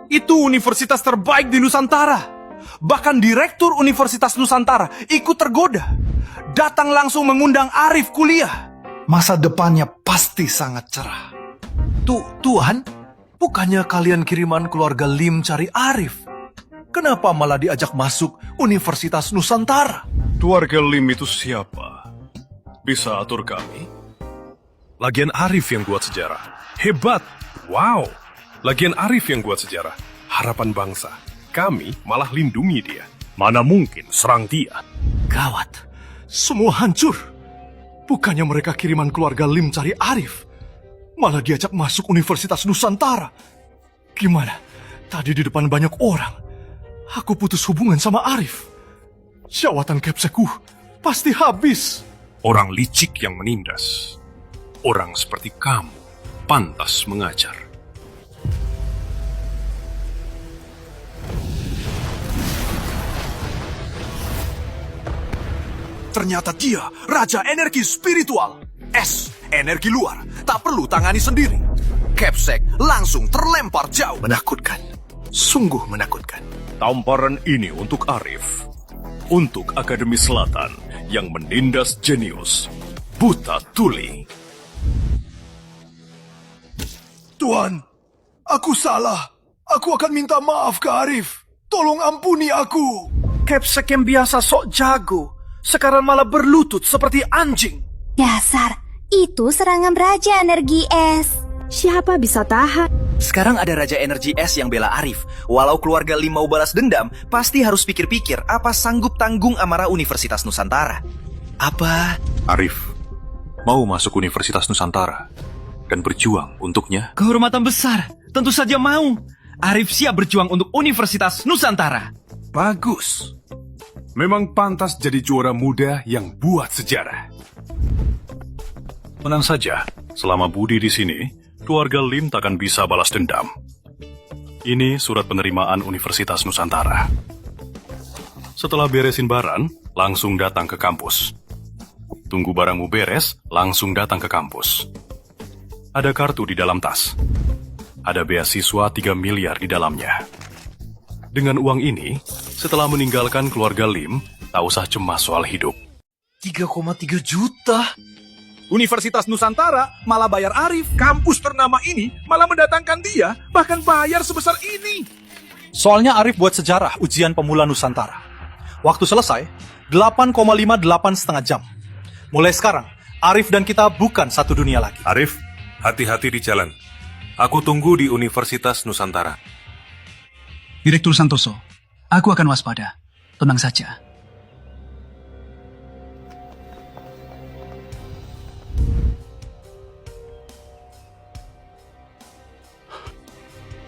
Itu universitas terbaik di Nusantara. Bahkan direktur Universitas Nusantara ikut tergoda. Datang langsung mengundang Arif kuliah. Masa depannya pasti sangat cerah. Tuhan, bukannya kalian kiriman keluarga Lim cari Arif? Kenapa malah diajak masuk Universitas Nusantara? Keluarga Lim itu siapa? Bisa atur kami? Lagian Arif yang buat sejarah. Hebat! Wow! Lagian Arif yang buat sejarah. Harapan bangsa. Kami malah lindungi dia. Mana mungkin serang dia. Gawat, semua hancur. Bukannya mereka kiriman keluarga Lim cari Arif, malah diajak masuk Universitas Nusantara. Gimana? Tadi di depan banyak orang, aku putus hubungan sama Arif. Jawatan Kepsekku pasti habis. Orang licik yang menindas. Orang seperti kamu pantas mengajar. Ternyata dia Raja Energi Spiritual. S, energi luar, tak perlu tangani sendiri. Kepsek langsung terlempar jauh. Menakutkan, sungguh menakutkan. Tamparan ini untuk Arif. Untuk Akademi Selatan yang menindas jenius buta tuli. Tuan, aku salah. Aku akan minta maaf ke Arif. Tolong ampuni aku. Kepsek yang biasa sok jago, sekarang malah berlutut seperti anjing. Dasar, itu serangan Raja Energi Es. Siapa bisa tahan? Sekarang ada Raja Energi Es yang bela Arif. Walau keluarga Lim mau balas dendam, pasti harus pikir-pikir apa sanggup tanggung amarah Universitas Nusantara. Apa? Arif mau masuk Universitas Nusantara dan berjuang untuknya. Kehormatan besar, tentu saja mau. Arif siap berjuang untuk Universitas Nusantara. Bagus. Memang pantas jadi juara muda yang buat sejarah. Tenang saja, selama Budi di sini, keluarga Lim takkan bisa balas dendam. Ini surat penerimaan Universitas Nusantara. Setelah beresin barang, langsung datang ke kampus. Tunggu barangmu beres, langsung datang ke kampus. Ada kartu di dalam tas. Ada beasiswa 3 miliar di dalamnya. Dengan uang ini, setelah meninggalkan keluarga Lim, tak usah cemas soal hidup. 3,3 juta? Universitas Nusantara malah bayar Arif. Kampus ternama ini malah mendatangkan dia, bahkan bayar sebesar ini. Soalnya Arif buat sejarah ujian pemula Nusantara. Waktu selesai, 8,58 jam. Mulai sekarang, Arif dan kita bukan satu dunia lagi. Arif, hati-hati di jalan. Aku tunggu di Universitas Nusantara. Direktur Santoso, aku akan waspada. Tenang saja.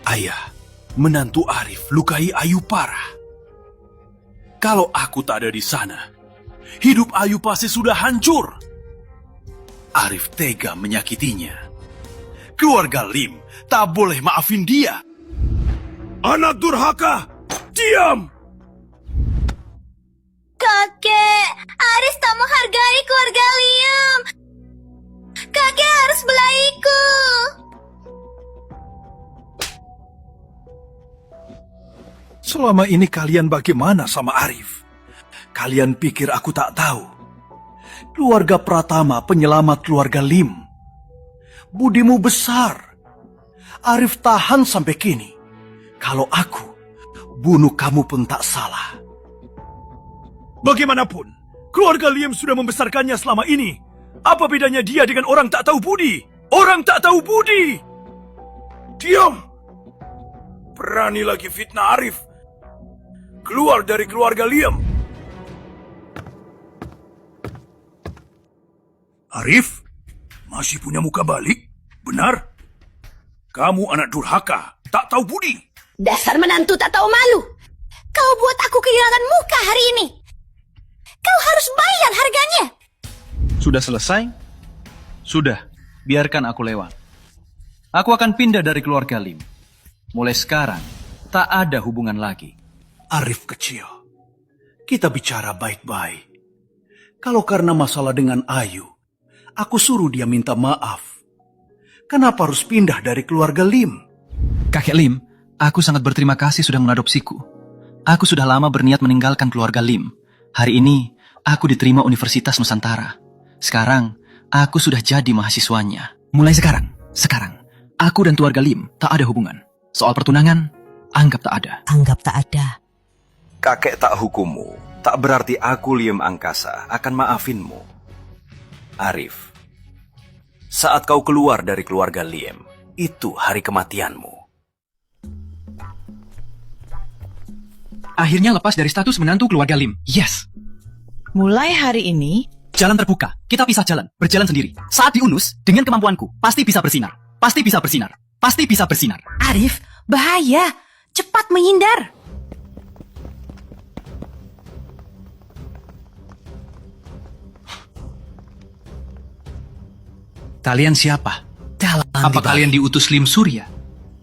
Ayah, menantu Arif lukai Ayu parah. Kalau aku tak ada di sana, hidup Ayu pasti sudah hancur. Arif tega menyakitinya. Keluarga Lim tak boleh maafin dia. Anak durhaka, diam! Kakek, Aris tak menghargai keluarga Liam. Kakek harus belaiku. Selama ini kalian bagaimana sama Arif? Kalian pikir aku tak tahu? Keluarga Pratama penyelamat keluarga Lim. Budimu besar. Arif tahan sampai kini. Kalau aku bunuh kamu pun tak salah. Bagaimanapun, keluarga Lim sudah membesarkannya selama ini. Apa bedanya dia dengan orang tak tahu budi? Orang tak tahu budi! Diam! Berani lagi fitnah Arif. Keluar dari keluarga Liam. Arif, masih punya muka balik? Benar? Kamu anak durhaka, tak tahu budi. Dasar menantu tak tahu malu. Kau buat aku kehilangan muka hari ini. Kau harus bayar harganya. Sudah selesai? Sudah, biarkan aku lewat. Aku akan pindah dari keluarga Lim. Mulai sekarang, tak ada hubungan lagi. Arif kecil, kita bicara baik-baik. Kalau karena masalah dengan Ayu, aku suruh dia minta maaf. Kenapa harus pindah dari keluarga Lim? Kakek Lim, aku sangat berterima kasih sudah mengadopsiku. Aku sudah lama berniat meninggalkan keluarga Lim. Hari ini, aku diterima Universitas Nusantara. Sekarang, aku sudah jadi mahasiswanya. Mulai sekarang, aku dan keluarga Lim tak ada hubungan. Soal pertunangan, anggap tak ada. Anggap tak ada. Kakek tak hukummu, tak berarti aku Lim Angkasa akan maafinmu. Arif, saat kau keluar dari keluarga Lim, itu hari kematianmu. Akhirnya lepas dari status menantu keluarga Lim. Yes! Mulai hari ini, Jalan terbuka, kita pisah jalan, berjalan sendiri. Saat diunus, dengan kemampuanku, pasti bisa bersinar. Pasti bisa bersinar. Pasti bisa bersinar. Arif, bahaya. Cepat menghindar. Kalian siapa? Apa kalian diutus Lim Surya?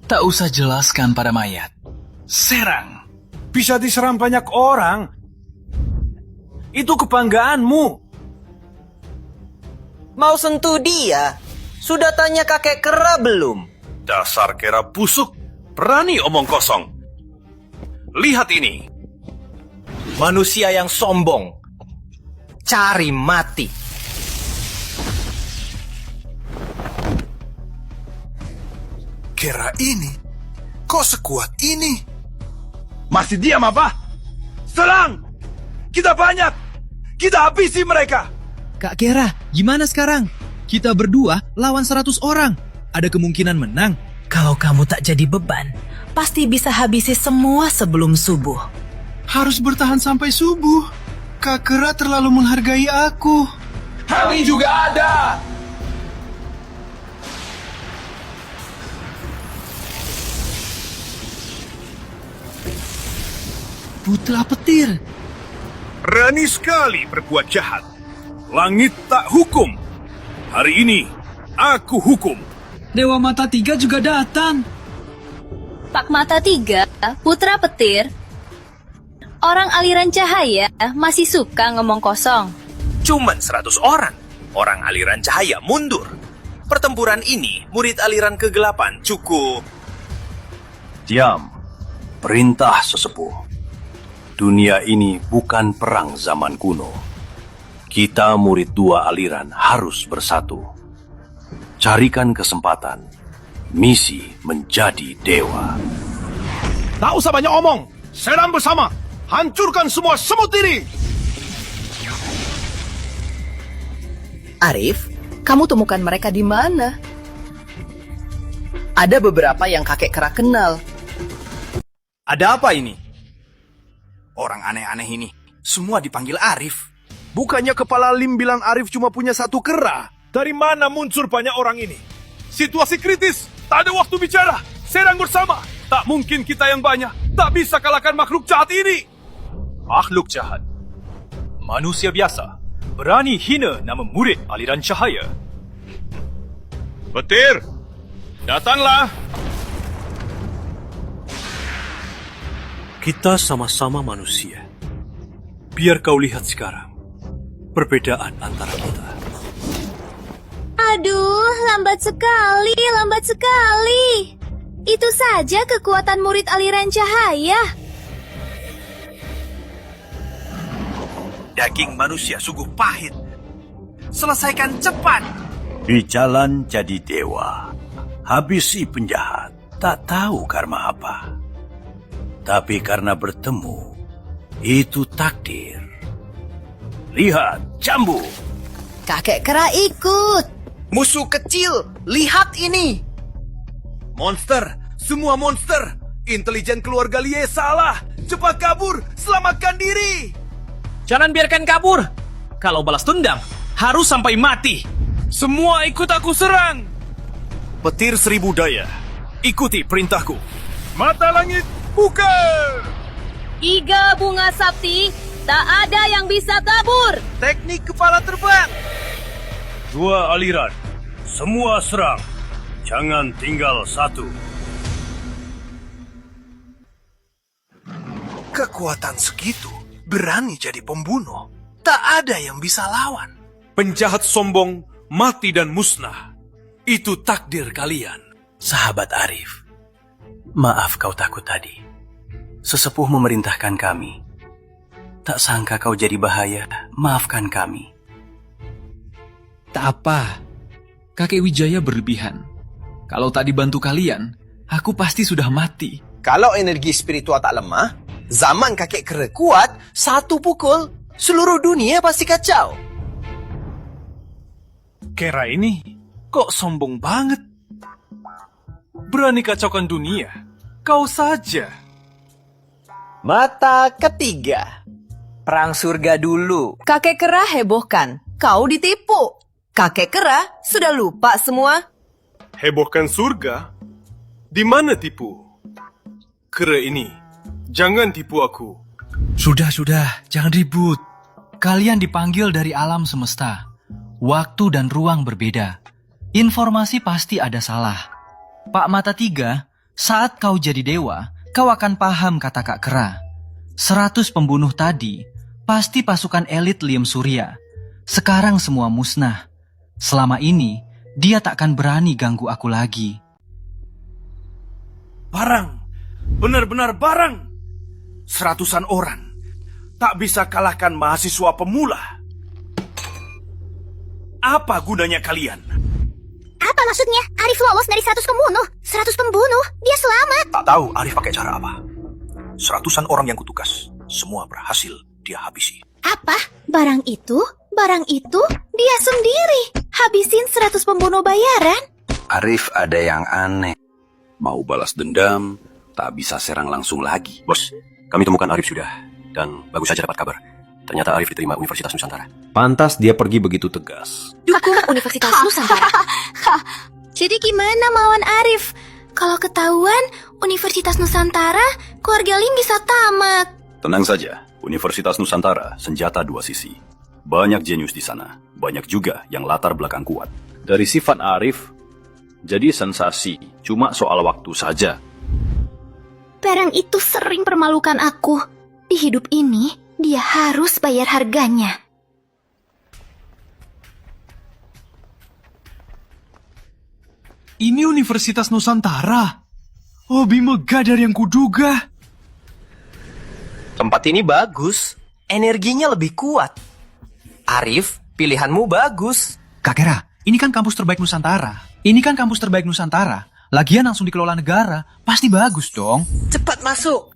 Tak usah jelaskan pada mayat. Serang. Bisa diserang banyak orang. Itu kebanggaanmu. Mau sentuh dia? Sudah tanya kakek kera belum? Dasar kera busuk, berani omong kosong. Lihat ini. Manusia yang sombong. Cari mati. Kera ini? Kok sekuat ini? Masih diam apa? Serang! Kita banyak! Kita habisi mereka! Kak Kera, gimana sekarang? Kita berdua lawan 100 orang. Ada kemungkinan menang. Kalau kamu tak jadi beban, pasti bisa habisi semua sebelum subuh. Harus bertahan sampai subuh. Kak Kera terlalu menghargai aku. Kami juga ada. Putra petir. Berani sekali berbuat jahat. Langit tak hukum. Hari ini, aku hukum. Dewa Mata 3 juga datang. Pak Mata 3, Putra Petir, orang aliran cahaya masih suka ngomong kosong. Cuman 100 orang. Orang aliran cahaya mundur. Pertempuran ini, murid aliran kegelapan cukup. Diam. Perintah sesepuh. Dunia ini bukan perang zaman kuno. Kita murid dua aliran harus bersatu. Carikan kesempatan. Misi menjadi dewa. Tak usah banyak omong. Serang bersama. Hancurkan semua semut ini. Arif, kamu temukan mereka di mana? Ada beberapa yang kakek kera kenal. Ada apa ini? Orang aneh-aneh ini, semua dipanggil Arif. Bukannya kepala Lim bilang Arif cuma punya satu kera? Dari mana muncul banyak orang ini? Situasi kritis. Tak ada waktu bicara. Serang bersama. Tak mungkin kita yang banyak. Tak bisa kalahkan makhluk jahat ini. Makhluk jahat. Manusia biasa. Berani hina nama murid aliran cahaya. Petir, datanglah. Kita sama-sama manusia. Biar kau lihat sekarang perbedaan antara kita. Aduh, lambat sekali. Itu saja kekuatan murid aliran cahaya. Daging manusia sungguh pahit. Selesaikan cepat. Di jalan jadi dewa. Habisi penjahat. Tak tahu karma apa. Tapi karena bertemu, itu takdir. Lihat, jambu. Kakek kera ikut. Musuh kecil, lihat ini. Monster. Semua monster. Intelijen keluarga Lie salah. Cepat kabur. Selamatkan diri. Jangan biarkan kabur. Kalau balas dendam, harus sampai mati. Semua ikut aku serang. Petir seribu daya. Ikuti perintahku. Mata langit, buka. Iga bunga sakti, tak ada yang bisa kabur. Teknik kepala terbang. Dua aliran. Semua serang. Jangan tinggal satu. Kekuatan segitu berani jadi pembunuh. Tak ada yang bisa lawan. Penjahat sombong, mati dan musnah. Itu takdir kalian. Sahabat Arif, Maaf kau takut tadi. Sesepuh memerintahkan kami. Tak sangka kau jadi bahaya. Maafkan kami. Tak apa. Kakek Wijaya berlebihan. Kalau tak dibantu kalian, aku pasti sudah mati. Kalau energi spiritual tak lemah, zaman kakek kera kuat, satu pukul, seluruh dunia pasti kacau. Kera ini kok sombong banget. Berani kacaukan dunia. Kau saja. Mata ketiga. Perang surga dulu. Kakek kera hebohkan. Kau ditipu. Kakek kera sudah lupa semua. Hebohkan surga? Di mana tipu? Kera ini, jangan tipu aku. Sudah, jangan ribut. Kalian dipanggil dari alam semesta. Waktu dan ruang berbeda. Informasi pasti ada salah. Pak Mata Tiga, saat kau jadi dewa, kau akan paham kata Kak Kera. 100 pembunuh tadi, pasti pasukan elit Liem Surya. Sekarang semua musnah. Selama ini, dia takkan berani ganggu aku lagi. Barang, benar-benar barang. 100-an orang, tak bisa kalahkan mahasiswa pemula. Apa gunanya kalian? Apa maksudnya? Arif lolos dari 100 pembunuh. 100 pembunuh, dia selamat. Tak tahu Arif pakai cara apa. 100-an orang yang kutugas, semua berhasil dia habisi. Apa? Barang itu? Barang itu? Dia sendiri. Habisin 100 pembunuh bayaran? Arif ada yang aneh. Mau balas dendam, tak bisa serang langsung lagi. Bos, kami temukan Arif sudah. Dan bagus saja dapat kabar. Ternyata Arif diterima Universitas Nusantara. Pantas dia pergi begitu tegas. Dukung Universitas Nusantara. Jadi gimana melawan Arif? Kalau ketahuan Universitas Nusantara, keluarga Lim bisa tamat. Tenang saja, Universitas Nusantara senjata dua sisi. Banyak jenius di sana, banyak juga yang latar belakang kuat. Dari sifat Arif, jadi sensasi, cuma soal waktu saja. Barang itu sering permalukan aku. Di hidup ini, dia harus bayar harganya. Ini Universitas Nusantara. Lebih megah dari yang kuduga. Tempat ini bagus. Energinya lebih kuat. Arif, pilihanmu bagus. Kak Kera, ini kan kampus terbaik Nusantara. Lagian langsung dikelola negara, pasti bagus dong. Cepat masuk.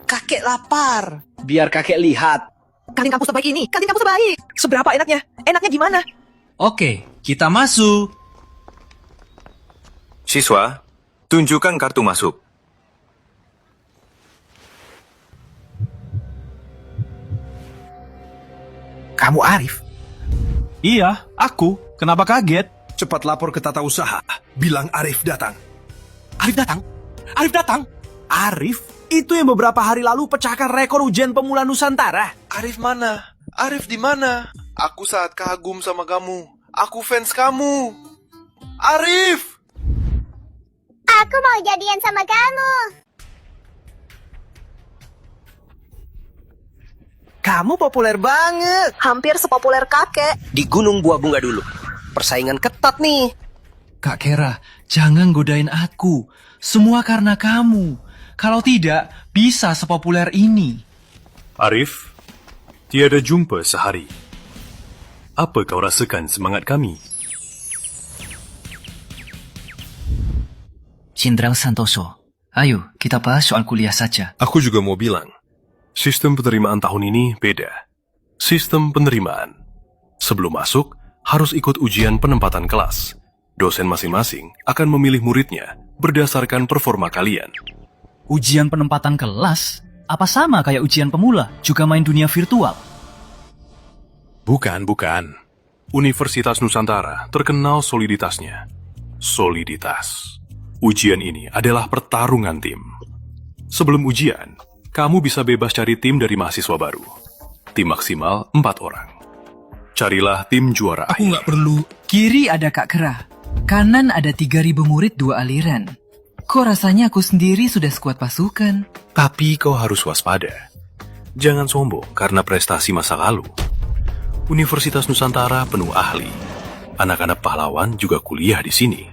Kakek lapar. Biar kakek lihat. Kantin kampus terbaik ini, kantin kampus terbaik. Seberapa enaknya? Enaknya gimana? Oke, kita masuk. Siswa, tunjukkan kartu masuk. Kamu Arif? Iya, aku. Kenapa kaget? Cepat lapor ke tata usaha. Bilang Arif datang. Arif datang? Arif datang? Arif? Itu yang beberapa hari lalu pecahkan rekor ujian pemula Nusantara. Arif mana? Arif di mana? Aku sangat kagum sama kamu. Aku fans kamu. Arif! Aku mau jadian sama kamu. Kamu populer banget. Hampir sepopuler kakek. Di Gunung Buah Bunga dulu. Persaingan ketat nih. Kak Kera, jangan godain aku. Semua karena kamu. Kalau tidak, bisa sepopuler ini. Arif, tiada jumpa sehari. Apa kau rasakan semangat kami? Cindrang Santoso, ayo kita bahas soal kuliah saja. Aku juga mau bilang, sistem penerimaan tahun ini beda. Sistem penerimaan. Sebelum masuk, harus ikut ujian penempatan kelas. Dosen masing-masing akan memilih muridnya berdasarkan performa kalian. Ujian penempatan kelas? Apa sama kayak ujian pemula? Juga main dunia virtual? Bukan. Universitas Nusantara terkenal soliditasnya. Soliditas. Ujian ini adalah pertarungan tim. Sebelum ujian, kamu bisa bebas cari tim dari mahasiswa baru. Tim maksimal 4 orang. Carilah tim juara Aku nggak perlu. Kiri ada Kak Kera. Kanan ada 3.000 murid 2 aliran. Kok rasanya aku sendiri sudah skuad pasukan? Tapi kau harus waspada. Jangan sombong karena prestasi masa lalu. Universitas Nusantara penuh ahli. Anak-anak pahlawan juga kuliah di sini.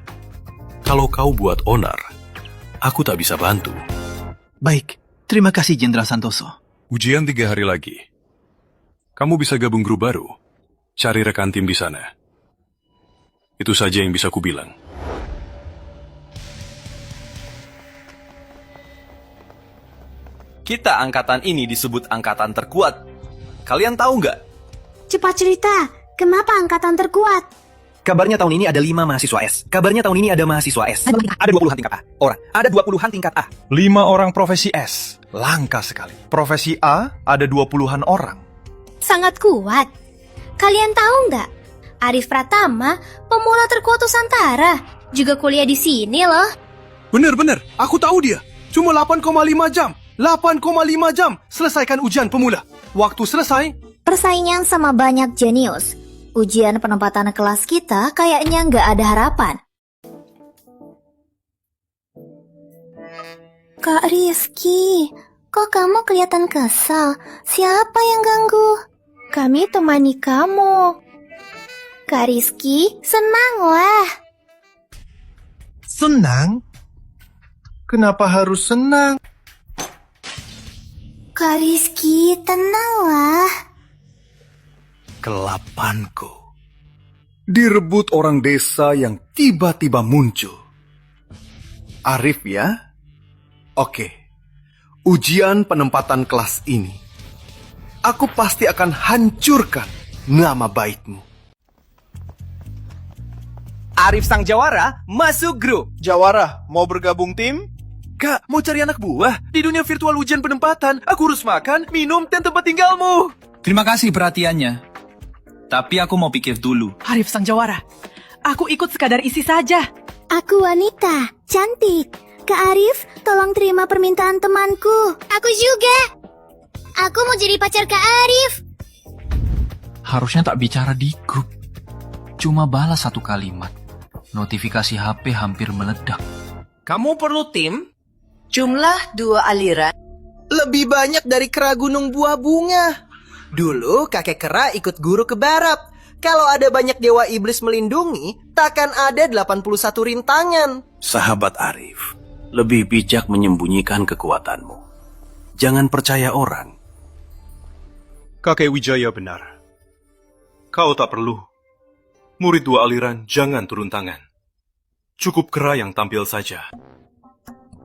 Kalau kau buat onar, aku tak bisa bantu. Baik, terima kasih Jenderal Santoso. Ujian 3 hari lagi. Kamu bisa gabung grup baru. Cari rekan tim di sana. Itu saja yang bisa kubilang. Kita angkatan ini disebut angkatan terkuat. Kalian tahu nggak? Cepat cerita, kenapa angkatan terkuat? Kabarnya tahun ini ada 5 mahasiswa S. Kabarnya tahun ini ada mahasiswa S. Ada 20-an tingkat A. Ada 20-an tingkat A. 5 orang profesi S. Langka sekali. Profesi A ada 20-an orang. Sangat kuat. Kalian tahu nggak? Arif Pratama, pemula terkuat Nusantara, juga kuliah di sini loh. Bener, aku tahu dia. Cuma 8,5 jam. 8,5 jam selesaikan ujian pemula. Waktu selesai, Persaingan sama banyak jenius. Ujian penempatan kelas kita kayaknya nggak ada harapan. Kak Rizky, kok kamu kelihatan kesal? Siapa yang ganggu? Kami temani kamu. Kak Rizky, senanglah. senang? Kenapa harus senang? Kak Rizky, tenanglah. Kelapanku direbut orang desa yang tiba-tiba muncul. Arif ya? Oke, ujian penempatan kelas ini aku pasti akan hancurkan nama baikmu. Arif sang jawara masuk grup. Jawara, mau bergabung tim? Kak, mau cari anak buah? Di dunia virtual ujian penempatan, aku harus makan, minum, dan tempat tinggalmu. Terima kasih perhatiannya. Tapi aku mau pikir dulu. Arif sang jawara, aku ikut sekadar isi saja. Aku wanita, cantik. Kak Arif, tolong terima permintaan temanku. Aku juga. Aku mau jadi pacar Kak Arif. Harusnya tak bicara di grup. Cuma balas satu kalimat. Notifikasi HP hampir meledak. Kamu perlu tim? Jumlah 2 aliran. Lebih banyak dari kera gunung buah bunga. Dulu kakek kera ikut guru ke barat. Kalau ada banyak dewa iblis melindungi, takkan ada 81 rintangan. Sahabat Arif, lebih bijak menyembunyikan kekuatanmu. Jangan percaya orang. Kakek Wijaya benar. Kau tak perlu. Murid 2 aliran jangan turun tangan. Cukup kera yang tampil saja.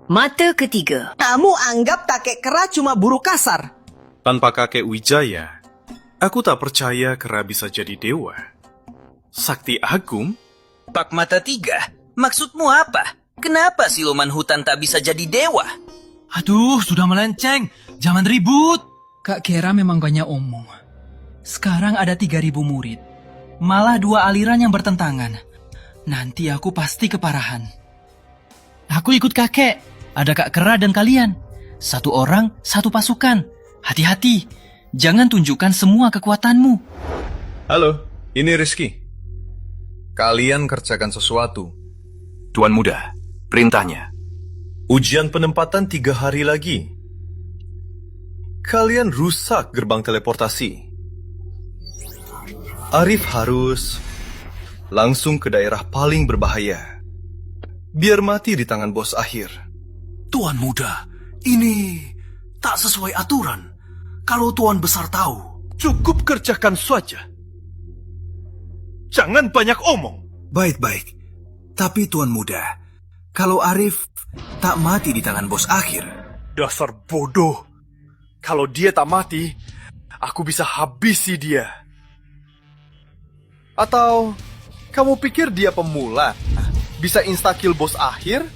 Mata ketiga. Kamu anggap kakek kera cuma buruh kasar. Tanpa kakek Wijaya, aku tak percaya kera bisa jadi dewa. Sakti Agung? Pak Mata Tiga, maksudmu apa? Kenapa siluman hutan tak bisa jadi dewa? Aduh, sudah melenceng. Jangan ribut. Kak Kera memang banyak omong. Sekarang ada 3.000 murid. Malah 2 aliran yang bertentangan. Nanti aku pasti keparahan. Aku ikut kakek. Ada Kak Kera dan kalian. 1 orang, 1 pasukan. Hati-hati. Jangan tunjukkan semua kekuatanmu. Halo, ini Rizky. Kalian kerjakan sesuatu. Tuan Muda, perintahnya. Ujian penempatan 3 hari lagi. Kalian rusak gerbang teleportasi. Arif harus langsung ke daerah paling berbahaya. Biar mati di tangan bos akhir. Tuan Muda, ini tak sesuai aturan. Kalau Tuan Besar tahu. Cukup kerjakan saja. Jangan banyak omong. Baik-baik. Tapi Tuan Muda, kalau Arif tak mati di tangan bos akhir. Dasar bodoh. Kalau dia tak mati, aku bisa habisi dia. Atau kamu pikir dia pemula? Bisa insta-kill bos akhir?